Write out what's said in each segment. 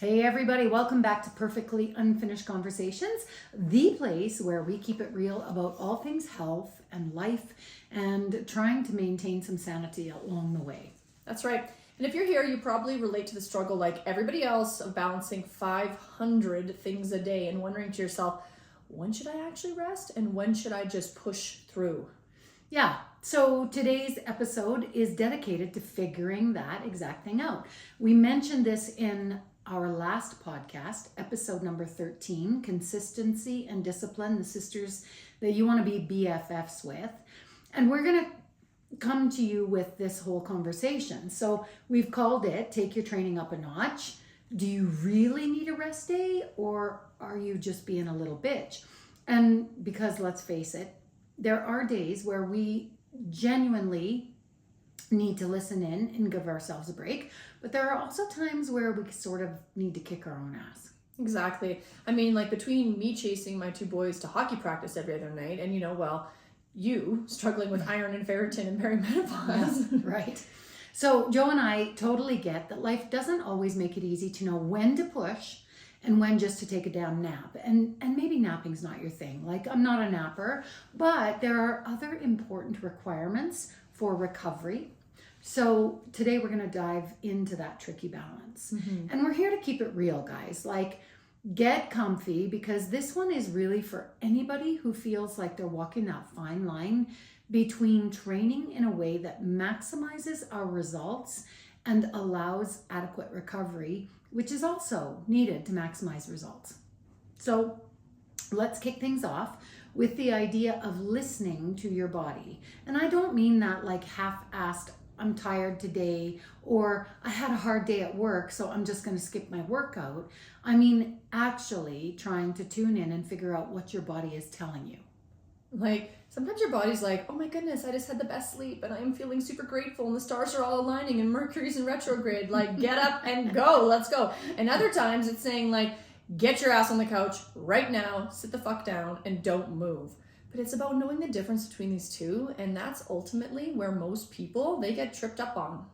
Hey everybody, welcome back to Perfectly Unfinished Conversations, the place where we keep it real about all things health and life and trying to maintain some sanity along the way. That's right. And if you're here, you probably relate to the struggle like everybody else of balancing 500 things a day and wondering to yourself, when should I actually rest and when should I just push through? Yeah, so today's episode is dedicated to figuring that exact thing out. We mentioned this in our last podcast, episode number 13, Consistency and Discipline, the sisters that you want to be BFFs with. And we're going to come to you with this whole conversation. So we've called it Take Your Training Up a Notch. Do you really need a rest day, or are you just being a little bitch? And because let's face it, there are days where we genuinely need to listen in and give ourselves a break, but there are also times where we sort of need to kick our own ass. Exactly. I mean, like between me chasing my two boys to hockey practice every other night and, you struggling with iron and ferritin and perimenopause. Right. So Joe and I totally get that life doesn't always make it easy to know when to push and when just to take a damn nap. And maybe napping's not your thing. Like, I'm not a napper, but there are other important requirements for recovery. So today we're going to dive into that tricky balance. Mm-hmm. And we're here to keep it real, guys. Like, get comfy, because this one is really for anybody who feels like they're walking that fine line between training in a way that maximizes our results and allows adequate recovery, which is also needed to maximize results. So let's kick things off with the idea of listening to your body. And I don't mean that like half-assed, I'm tired today, or I had a hard day at work, so I'm just going to skip my workout. I mean, actually trying to tune in and figure out what your body is telling you. Like, sometimes your body's like, oh my goodness, I just had the best sleep and I'm feeling super grateful and the stars are all aligning and Mercury's in retrograde. Like, get up and go, let's go. And other times it's saying like, get your ass on the couch right now, sit the fuck down and don't move. But it's about knowing the difference between these two, and that's ultimately where most people, they get tripped up on.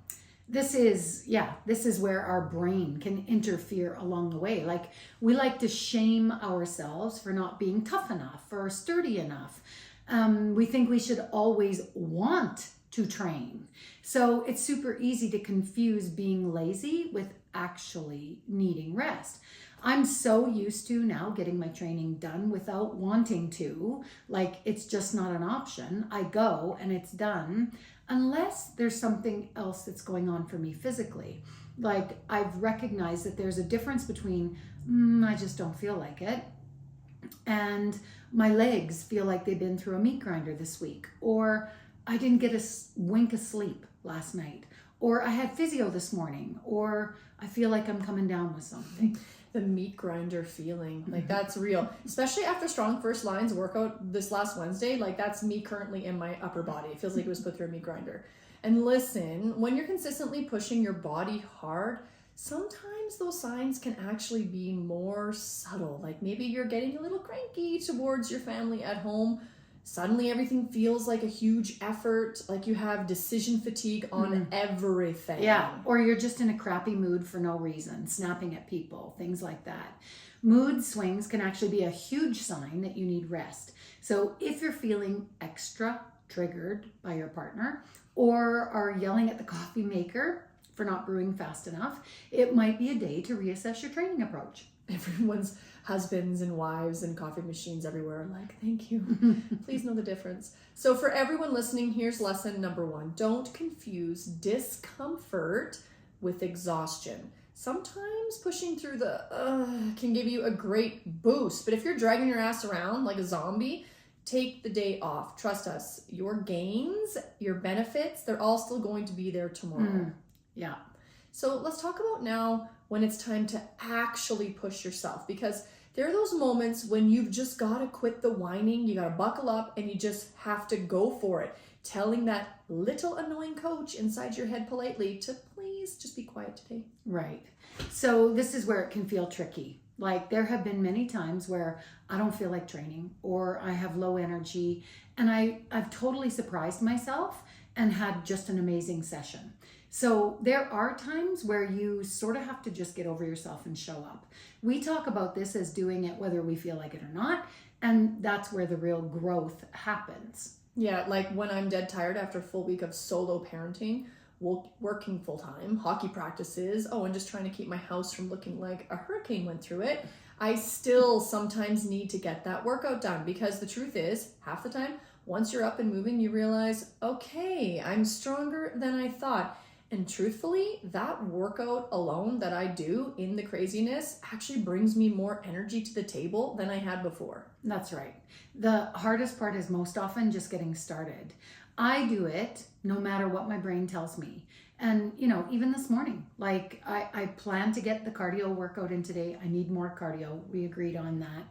This is where our brain can interfere along the way. Like, we like to shame ourselves for not being tough enough or sturdy enough. We think we should always want to train. So it's super easy to confuse being lazy with actually needing rest. I'm so used to now getting my training done without wanting to. Like, it's just not an option. I go and it's done, unless there's something else that's going on for me physically. Like, I've recognized that there's a difference between, I just don't feel like it, and my legs feel like they've been through a meat grinder this week, or I didn't get a wink of sleep last night, or I had physio this morning, or I feel like I'm coming down with something. The meat grinder feeling, like that's real, especially after Strong First Lines workout this last Wednesday. Like, that's me currently in my upper body. It feels like it was put through a meat grinder. And listen, when you're consistently pushing your body hard, sometimes those signs can actually be more subtle. Like, maybe you're getting a little cranky towards your family at home. Suddenly everything feels like a huge effort, like you have decision fatigue on everything. Yeah, or you're just in a crappy mood for no reason, snapping at people, things like that. Mood swings can actually be a huge sign that you need rest. So if you're feeling extra triggered by your partner, or are yelling at the coffee maker for not brewing fast enough, it might be a day to reassess your training approach. Everyone's husbands and wives and coffee machines everywhere are like, thank you. Please know the difference. So for everyone listening, here's lesson number 1. Don't confuse discomfort with exhaustion. Sometimes pushing through the can give you a great boost, but if you're dragging your ass around like a zombie, take the day off. Trust us, your gains, your benefits, they're all still going to be there tomorrow. Yeah. So let's talk about now when it's time to actually push yourself, because there are those moments when you've just got to quit the whining, you got to buckle up and you just have to go for it. Telling that little annoying coach inside your head politely to please just be quiet today. Right. So this is where it can feel tricky. Like, there have been many times where I don't feel like training, or I have low energy, and I've totally surprised myself and had just an amazing session. So there are times where you sort of have to just get over yourself and show up. We talk about this as doing it whether we feel like it or not, and that's where the real growth happens. Yeah, like when I'm dead tired after a full week of solo parenting, working full time, hockey practices, and just trying to keep my house from looking like a hurricane went through it, I still sometimes need to get that workout done, because the truth is, half the time, once you're up and moving, you realize, okay, I'm stronger than I thought. And truthfully, that workout alone that I do in the craziness actually brings me more energy to the table than I had before. That's right. The hardest part is most often just getting started. I do it no matter what my brain tells me. And, even this morning, like I plan to get the cardio workout in today. I need more cardio. We agreed on that.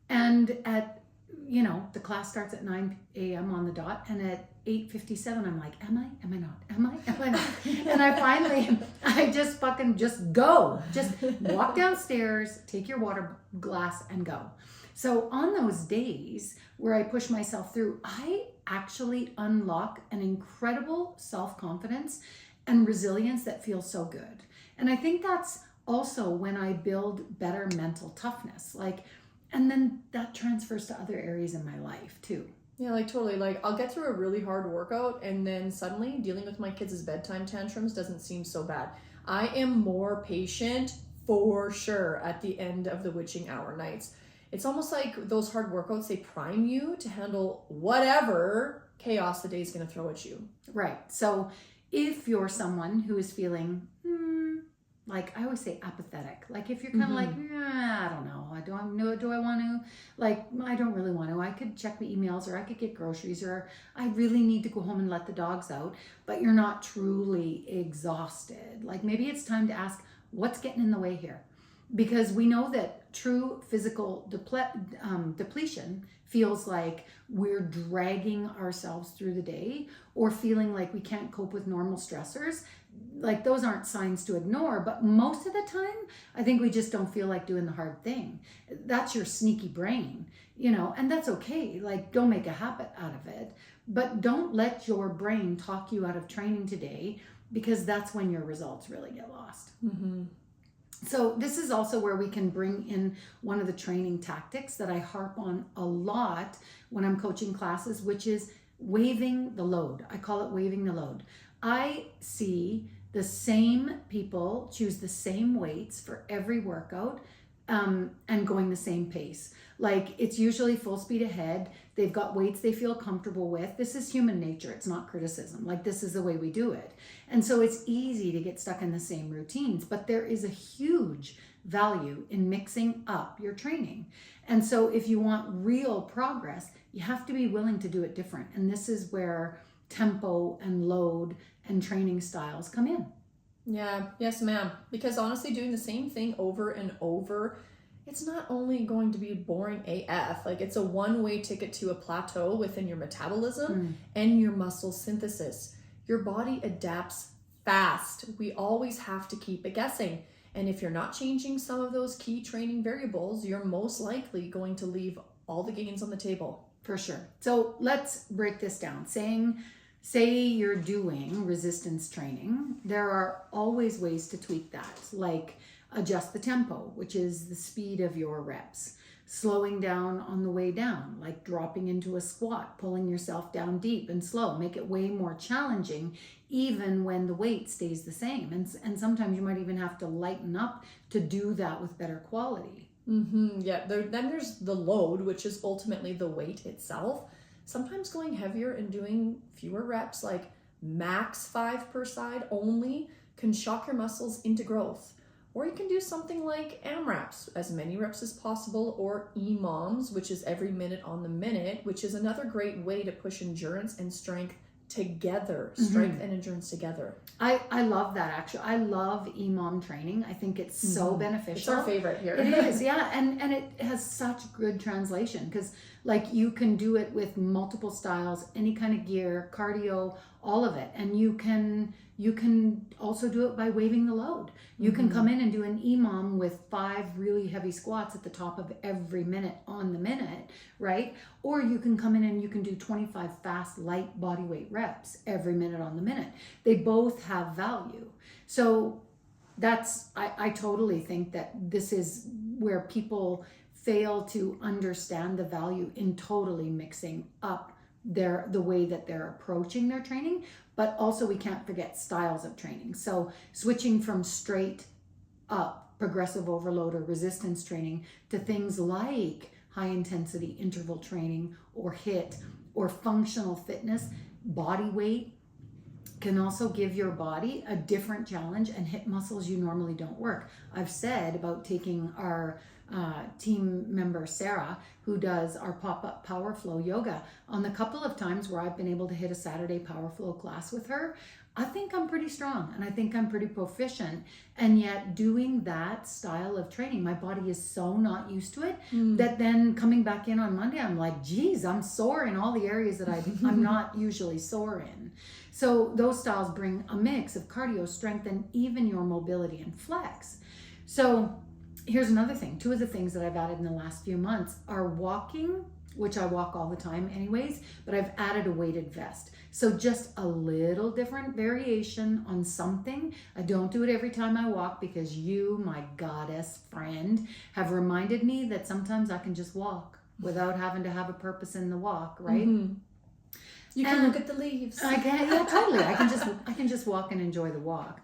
And at, the class starts at 9 a.m. on the dot. And at 8:57, I'm like, am I not? And I just go. Just walk downstairs, take your water glass and go. So on those days where I push myself through, I actually unlock an incredible self-confidence and resilience that feels so good. And I think that's also when I build better mental toughness. And then that transfers to other areas in my life too. Yeah, totally. I'll get through a really hard workout and then suddenly dealing with my kids' bedtime tantrums doesn't seem so bad. I am more patient for sure at the end of the witching hour nights. It's almost like those hard workouts, they prime you to handle whatever chaos the day is going to throw at you. Right. So if you're someone who is feeling, I always say apathetic, if you're kind of I don't know, do I want to, I don't really want to, I could check my emails, or I could get groceries, or I really need to go home and let the dogs out, but you're not truly exhausted. Maybe it's time to ask, what's getting in the way here? Because we know that true physical depletion feels like we're dragging ourselves through the day, or feeling like we can't cope with normal stressors. Those aren't signs to ignore, but most of the time, I think we just don't feel like doing the hard thing. That's your sneaky brain, and that's okay. Don't make a habit out of it, but don't let your brain talk you out of training today, because that's when your results really get lost. Mm-hmm. So this is also where we can bring in one of the training tactics that I harp on a lot when I'm coaching classes, which is waiving the load. I call it waiving the load. I see the same people choose the same weights for every workout, and going the same pace. It's usually full speed ahead. They've got weights they feel comfortable with. This is human nature. It's not criticism. This is the way we do it. And so it's easy to get stuck in the same routines, but there is a huge value in mixing up your training. And so if you want real progress, you have to be willing to do it different. And this is where tempo and load and training styles come in. Yeah, yes, ma'am. Because honestly, doing the same thing over and over, it's not only going to be boring AF, it's a one-way ticket to a plateau within your metabolism and your muscle synthesis. Your body adapts fast. We always have to keep it guessing. And if you're not changing some of those key training variables, you're most likely going to leave all the gains on the table. For sure. So let's break this down. Say you're doing resistance training, there are always ways to tweak that, adjust the tempo, which is the speed of your reps, slowing down on the way down, dropping into a squat, pulling yourself down deep and slow, make it way more challenging, even when the weight stays the same. And sometimes you might even have to lighten up to do that with better quality. Mm-hmm. Yeah. Then there's the load, which is ultimately the weight itself. Sometimes going heavier and doing fewer reps, max 5 per side only, can shock your muscles into growth. Or you can do something like AMRAPs, as many reps as possible, or EMOMs, which is every minute on the minute, which is another great way to push endurance and strength together, strength and endurance together. I love that, actually. I love EMOM training. I think it's so beneficial. It's our favorite here. It is, yeah. And it has such good translation, because you can do it with multiple styles, any kind of gear, cardio, all of it. And you can also do it by waving the load. You can come in and do an EMOM with 5 really heavy squats at the top of every minute on the minute, right? Or you can come in and you can do 25 fast, light body weight reps every minute on the minute. They both have value. So I totally think that this is where people fail to understand the value in totally mixing up the way that they're approaching their training. But also we can't forget styles of training. So switching from straight up progressive overload or resistance training to things like high intensity interval training or HIIT or functional fitness, body weight can also give your body a different challenge and hit muscles you normally don't work. I've said about taking our team member Sarah, who does our pop-up power flow yoga, on the couple of times where I've been able to hit a Saturday power flow class with her, I think I'm pretty strong and I think I'm pretty proficient. And yet doing that style of training, my body is so not used to it that then coming back in on Monday, I'm like, geez, I'm sore in all the areas that I'm not usually sore in. So those styles bring a mix of cardio, strength, and even your mobility and flex. So here's another thing. 2 of the things that I've added in the last few months are walking, which I walk all the time anyways, but I've added a weighted vest. So just a little different variation on something. I don't do it every time I walk because you, my goddess friend, have reminded me that sometimes I can just walk without having to have a purpose in the walk, right? You can look at the leaves. I can, yeah, totally. I can just walk and enjoy the walk.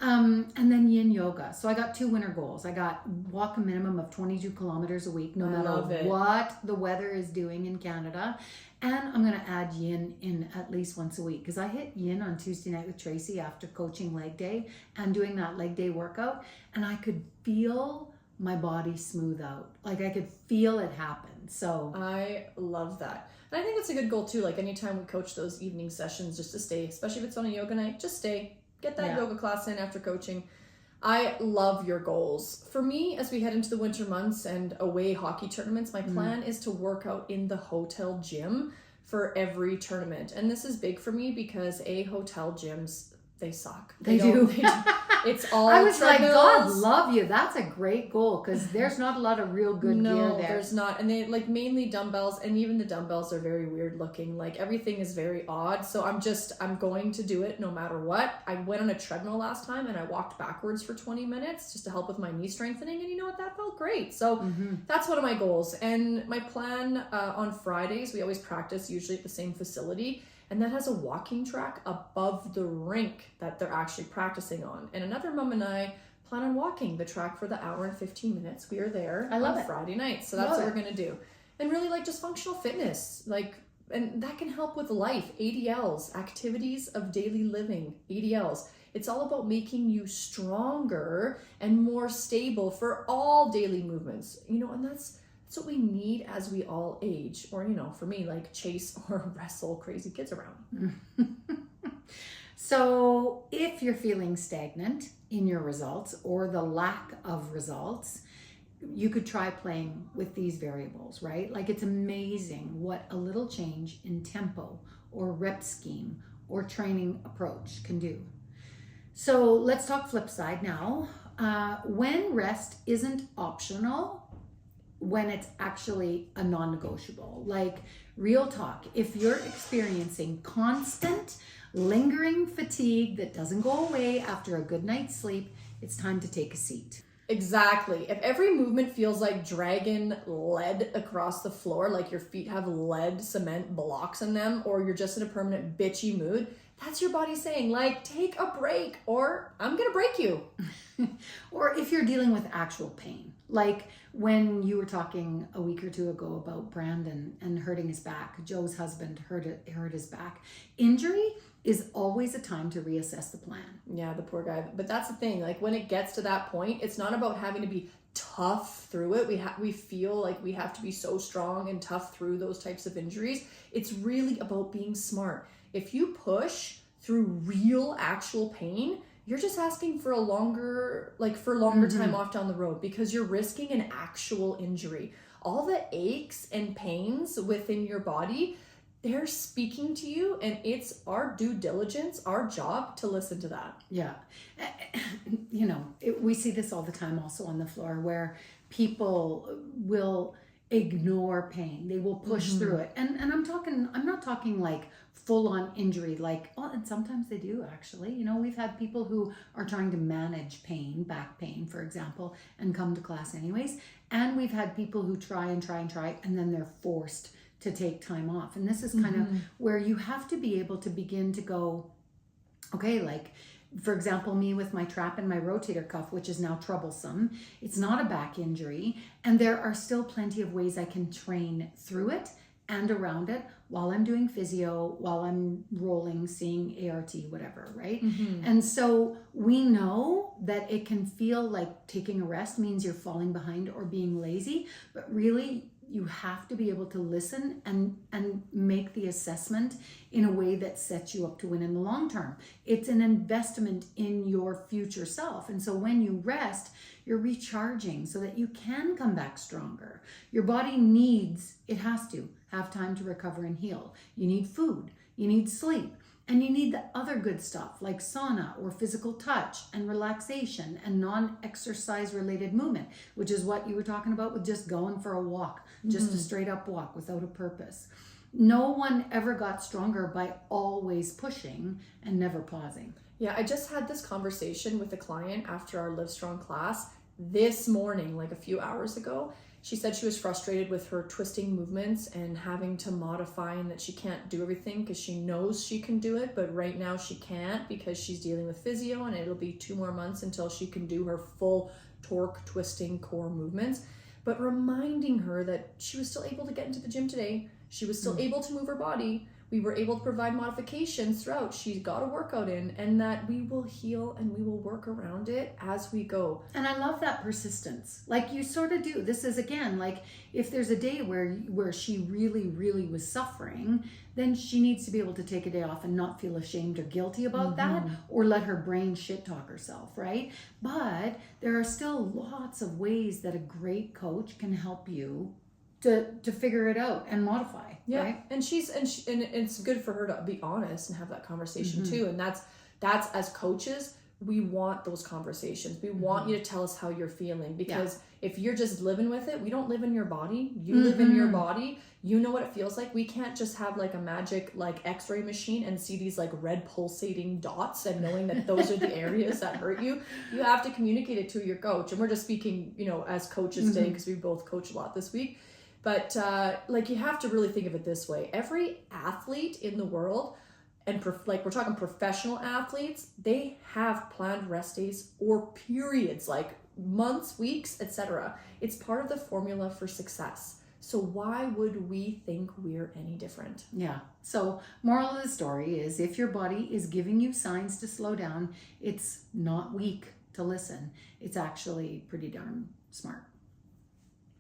And then yin yoga. So I got 2 winter goals. I got walk a minimum of 22 kilometers a week, no matter what the weather is doing in Canada. And I'm going to add yin in at least once a week because I hit yin on Tuesday night with Tracy after coaching leg day and doing that leg day workout. And I could feel my body smooth out. Like I could feel it happen. So I love that. And I think that's a good goal too. Like anytime we coach those evening sessions, just to stay, especially if it's on a yoga night, just stay. Get that yoga class in after coaching. I love your goals. For me, as we head into the winter months and away hockey tournaments, my plan is to work out in the hotel gym for every tournament. And this is big for me because hotel gyms, they suck. They do. It's all I was like, God treadmills. love you. That's a great goal because there's not a lot of real good gear No, there. there's not. And they like mainly dumbbells, and even the dumbbells are very weird looking. Like everything is very odd. So I'm going to do it no matter what. I went on a treadmill last time and I walked backwards for 20 minutes just to help with my knee strengthening. And you know what? That felt great. So that's one of my goals. And my plan on Fridays, we always practice usually at the same facility. And that has a walking track above the rink that they're actually practicing on. And another mom and I plan on walking the track for the hour and 15 minutes. We are there on Friday night. So that's what we're going to do. And really like just functional fitness, like, and that can help with life. ADLs, activities of daily living, ADLs. It's all about making you stronger and more stable for all daily movements, you know, and that's what we need as we all age, or, you know, for me, like chase or wrestle crazy kids around. So if you're feeling stagnant in your results or the lack of results, you could try playing with these variables, right? Like it's amazing what a little change in tempo or rep scheme or training approach can do. So let's talk flip side now. When rest isn't optional, when it's actually a non-negotiable. Like real talk, if you're experiencing constant lingering fatigue that doesn't go away after a good night's sleep, it's time to take a seat. Exactly. If every movement feels like dragging lead across the floor, like your feet have lead cement blocks in them, or you're just in a permanent bitchy mood, that's your body saying, like, take a break, or I'm gonna break you. Or if you're dealing with actual pain, like when you were talking a week or 2 ago about Brandon and hurting his back, Joe's husband hurt his back. Injury is always a time to reassess the plan. Yeah, the poor guy. But that's the thing, like when it gets to that point, it's not about having to be tough through it. We feel like we have to be so strong and tough through those types of injuries. It's really about being smart. If you push through real actual pain, you're just asking for a longer time off down the road because you're risking an actual injury. All the aches and pains within your body, they're speaking to you, and it's our due diligence, our job to listen to that. Yeah. You know, we see this all the time also on the floor where people will ignore pain. They will push through it. And I'm not talking like full on injury, like, oh, and sometimes they do actually. You know, we've had people who are trying to manage pain, back pain, for example, and come to class anyways. And we've had people who try, and then they're forced to take time off. And this is kind of where you have to be able to begin to go, okay, like, for example, me with my trap and my rotator cuff, which is now troublesome. It's not a back injury. And there are still plenty of ways I can train through it and around it while I'm doing physio, while I'm rolling, seeing ART, whatever, right? And so we know that it can feel like taking a rest means you're falling behind or being lazy, but really you have to be able to listen and make the assessment in a way that sets you up to win in the long term. It's an investment in your future self. And so when you rest, you're recharging so that you can come back stronger. Your body needs, it has to have time to recover and heal. You need food, you need sleep, and you need the other good stuff like sauna or physical touch and relaxation and non-exercise related movement, which is what you were talking about with just going for a walk, just a straight up walk without a purpose. No one ever got stronger by always pushing and never pausing. Yeah, I just had this conversation with a client after our Live Strong class this morning, like a few hours ago. She said she was frustrated with her twisting movements and having to modify, and that she can't do everything because she knows she can do it, but right now she can't because she's dealing with physio, and it'll be 2 more months until she can do her full torque twisting core movements. But reminding her that she was still able to get into the gym today. She was still able to move her body. We were able to provide modifications throughout. She got a workout in, and that we will heal and we will work around it as we go. And I love that persistence. Like you sort of do. This is again, like if there's a day where she really, really was suffering, then she needs to be able to take a day off and not feel ashamed or guilty about that, or let her brain shit talk herself, right? But there are still lots of ways that a great coach can help you to figure it out and modify. Yeah, right? and it's good for her to be honest and have that conversation too. And that's as coaches, we want those conversations. We want you to tell us how you're feeling, because if you're just living with it, we don't live in your body. You live in your body. You know what it feels like. We can't just have like a magic like x-ray machine and see these like red pulsating dots and knowing that those are the areas that hurt you. You have to communicate it to your coach. And we're just speaking, you know, as coaches today, because we both coach a lot this week. But like you have to really think of it this way. Every athlete in the world, and like we're talking professional athletes, they have planned rest days or periods, like months, weeks, etc. It's part of the formula for success. So why would we think we're any different? Yeah. So moral of the story is, if your body is giving you signs to slow down, it's not weak to listen. It's actually pretty darn smart.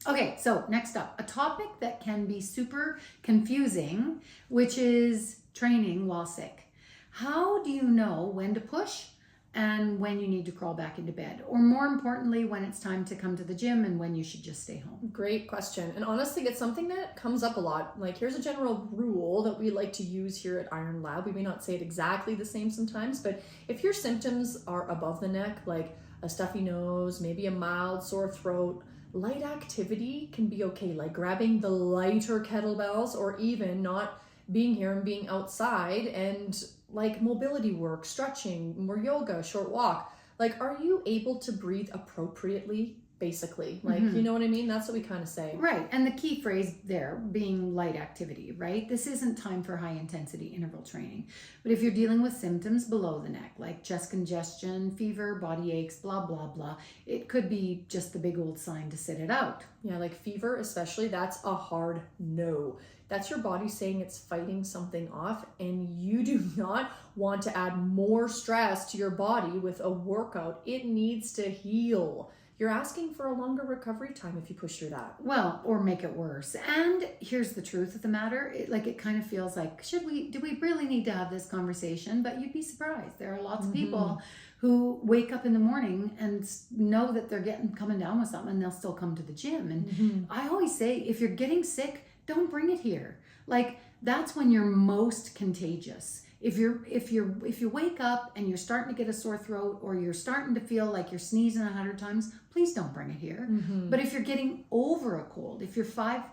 Okay, so next up, a topic that can be super confusing, which is training while sick. How do you know when to push and when you need to crawl back into bed? Or more importantly, when it's time to come to the gym and when you should just stay home? Great question. And honestly, it's something that comes up a lot. Like, here's a general rule that we like to use here at Iron Lab. We may not say it exactly the same sometimes, but if your symptoms are above the neck, like a stuffy nose, maybe a mild sore throat, light activity can be okay, like grabbing the lighter kettlebells, or even not being here and being outside and like mobility work, stretching, more yoga, short walk. Like, are you able to breathe appropriately? Basically, like, you know what I mean? That's what we kind of say. Right. And the key phrase there being light activity, right? This isn't time for high intensity interval training. But if you're dealing with symptoms below the neck, like chest congestion, fever, body aches, blah, blah, blah, it could be just the big old sign to sit it out. Yeah, like fever especially, that's a hard no. That's your body saying it's fighting something off, and you do not want to add more stress to your body with a workout. It needs to heal. You're asking for a longer recovery time if you push through that. Well, or make it worse. And here's the truth of the matter. It kind of feels like, do we really need to have this conversation? But you'd be surprised. There are lots of people who wake up in the morning and know that they're coming down with something, and they'll still come to the gym. And I always say, if you're getting sick, don't bring it here. Like, that's when you're most contagious. If you wake up and you're starting to get a sore throat, or you're starting to feel like you're sneezing 100 times, please don't bring it here. But if you're getting over a cold, if you're five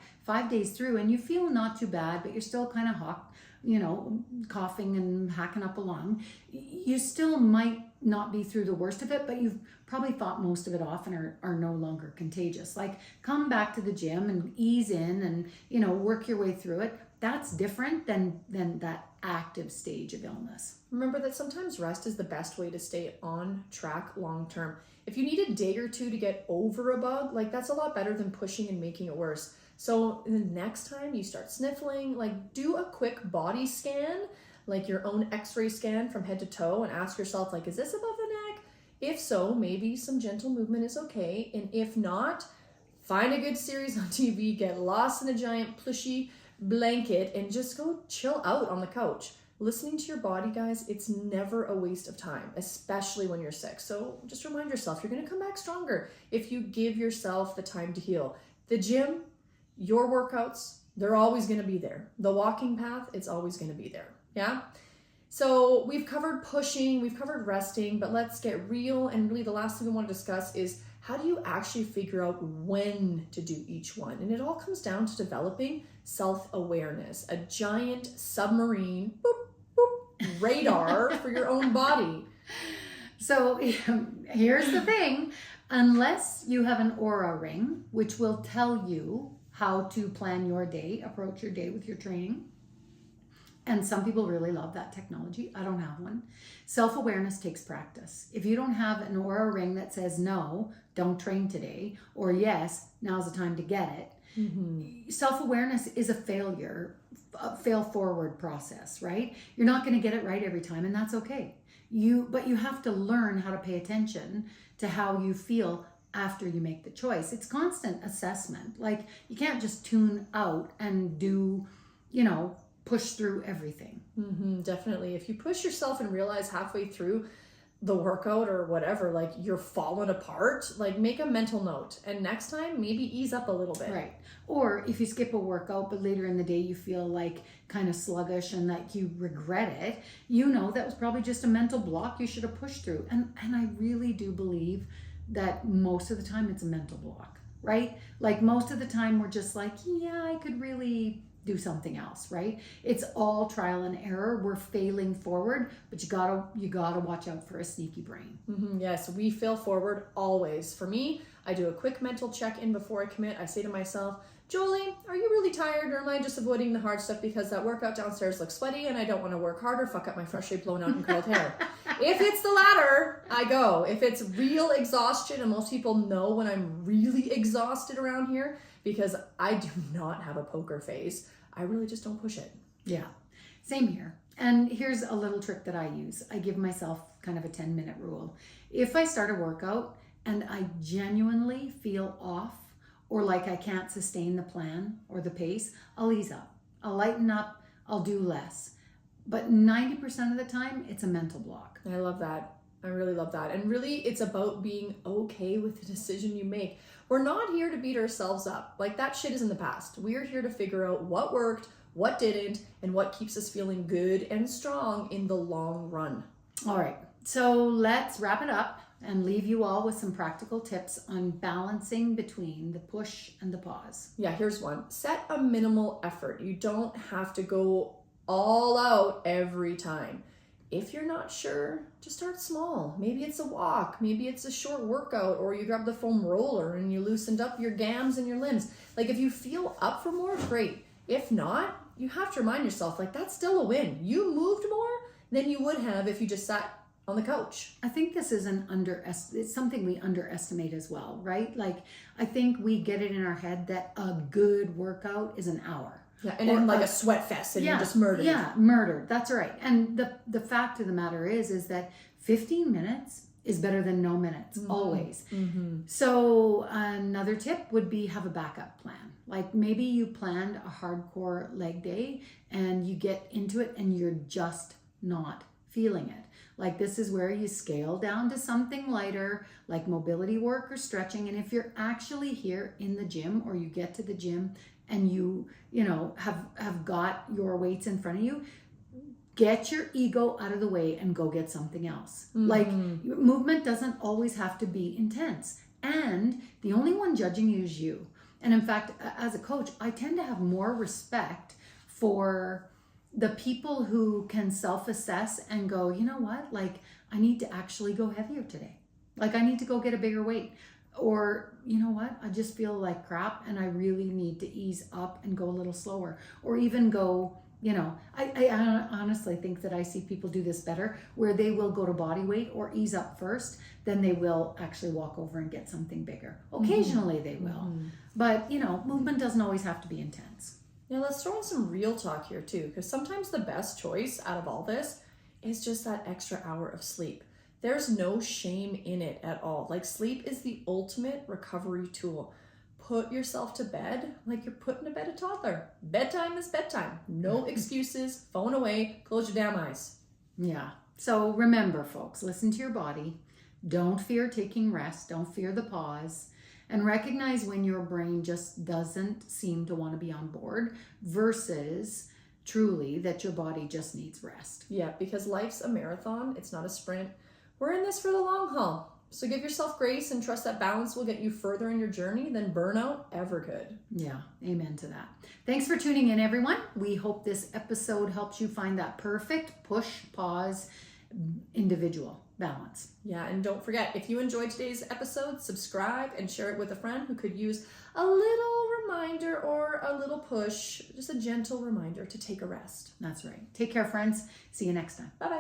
days through and you feel not too bad, but you're still kind of hot, coughing and hacking up a lung, you still might not be through the worst of it, but you've probably fought most of it off and are no longer contagious. Like, come back to the gym and ease in and, work your way through it. That's different than that active stage of illness. Remember that sometimes rest is the best way to stay on track long term. If you need a day or two to get over a bug, like, that's a lot better than pushing and making it worse. So the next time you start sniffling, like, do a quick body scan, like your own x-ray scan from head to toe, and ask yourself, like, is this above the neck? If so, maybe some gentle movement is okay. And if not, find a good series on TV, get lost in a giant plushy blanket, and just go chill out on the couch. Listening to your body, guys, it's never a waste of time, especially when you're sick. So just remind yourself, you're going to come back stronger if you give yourself the time to heal. The gym, your workouts, they're always going to be there. The walking path, it's always going to be there. Yeah? So we've covered pushing, we've covered resting, but let's get real. And really the last thing we want to discuss is, how do you actually figure out when to do each one? And it all comes down to developing self-awareness, a giant submarine boop, boop, radar for your own body. So here's the thing. Unless you have an Aura ring, which will tell you how to plan your day, approach your day with your training. And some people really love that technology. I don't have one. Self-awareness takes practice. If you don't have an Aura ring that says, no, don't train today, or yes, now's the time to get it. Self-awareness is a fail forward process, right? You're not going to get it right every time, and that's okay. But you have to learn how to pay attention to how you feel after you make the choice. It's constant assessment. Like, you can't just tune out and do, push through everything. Definitely. If you push yourself and realize halfway through the workout or whatever, like, you're falling apart, like, make a mental note, and next time maybe ease up a little bit. Right. Or if you skip a workout, but later in the day you feel like kind of sluggish and like you regret it, that was probably just a mental block you should have pushed through. And I really do believe that most of the time it's a mental block, right? Like, most of the time we're just like, yeah, I could really do something else, right? It's all trial and error. We're failing forward, but you gotta watch out for a sneaky brain. Yes, we fail forward always. For me, I do a quick mental check-in before I commit. I say to myself, Jolie, are you really tired, or am I just avoiding the hard stuff because that workout downstairs looks sweaty and I don't want to work harder, fuck up my freshly blown out and curled hair? If it's the latter, I go. If it's real exhaustion, and most people know when I'm really exhausted around here because I do not have a poker face, I really just don't push it. Yeah, same here. And here's a little trick that I use. I give myself kind of a 10-minute rule. If I start a workout and I genuinely feel off, or like I can't sustain the plan or the pace, I'll ease up. I'll lighten up. I'll do less. But 90% of the time, it's a mental block. I love that. I really love that. And really, it's about being okay with the decision you make. We're not here to beat ourselves up. Like, that shit is in the past. We're here to figure out what worked, what didn't, and what keeps us feeling good and strong in the long run. All right. So let's wrap it up and leave you all with some practical tips on balancing between the push and the pause. Yeah, here's one. Set a minimal effort. You don't have to go all out every time. If you're not sure, just start small. Maybe it's a walk, maybe it's a short workout, or you grab the foam roller and you loosened up your gams and your limbs. Like, if you feel up for more, great. If not, you have to remind yourself, like, that's still a win. You moved more than you would have if you just sat on the couch. I think this is it's something we underestimate as well, right? Like, I think we get it in our head that a good workout is an hour. Yeah, and then like a sweat fest and you're just murdered. Yeah, murdered. That's right. And the fact of the matter is that 15 minutes is better than no minutes, always. So another tip would be have a backup plan. Like, maybe you planned a hardcore leg day and you get into it and you're just not feeling it. Like, this is where you scale down to something lighter, like mobility work or stretching. And if you're actually here in the gym, or you get to the gym and you know, have got your weights in front of you, get your ego out of the way and go get something else. Like, movement doesn't always have to be intense. And the only one judging you is you. And in fact, as a coach, I tend to have more respect for the people who can self-assess and go, you know what, like, I need to actually go heavier today. Like, I need to go get a bigger weight. Or, you know what, I just feel like crap and I really need to ease up and go a little slower. Or even go, you know, I honestly think that I see people do this better, where they will go to body weight or ease up first, then they will actually walk over and get something bigger. Occasionally they will. But, you know, movement doesn't always have to be intense. Now let's throw in some real talk here too, because sometimes the best choice out of all this is just that extra hour of sleep. There's no shame in it at all. Like, sleep is the ultimate recovery tool. Put yourself to bed like you're putting to bed a toddler. Bedtime is bedtime. No excuses. Phone away. Close your damn eyes. Yeah. So remember, folks, listen to your body. Don't fear taking rest. Don't fear the pause. And recognize when your brain just doesn't seem to want to be on board versus truly that your body just needs rest. Yeah, because life's a marathon. It's not a sprint. We're in this for the long haul. So give yourself grace and trust that balance will get you further in your journey than burnout ever could. Yeah, amen to that. Thanks for tuning in, everyone. We hope this episode helps you find that perfect push, pause, individual balance. Yeah, and don't forget, if you enjoyed today's episode, subscribe and share it with a friend who could use a little reminder or a little push, just a gentle reminder to take a rest. That's right. Take care, friends. See you next time. Bye-bye.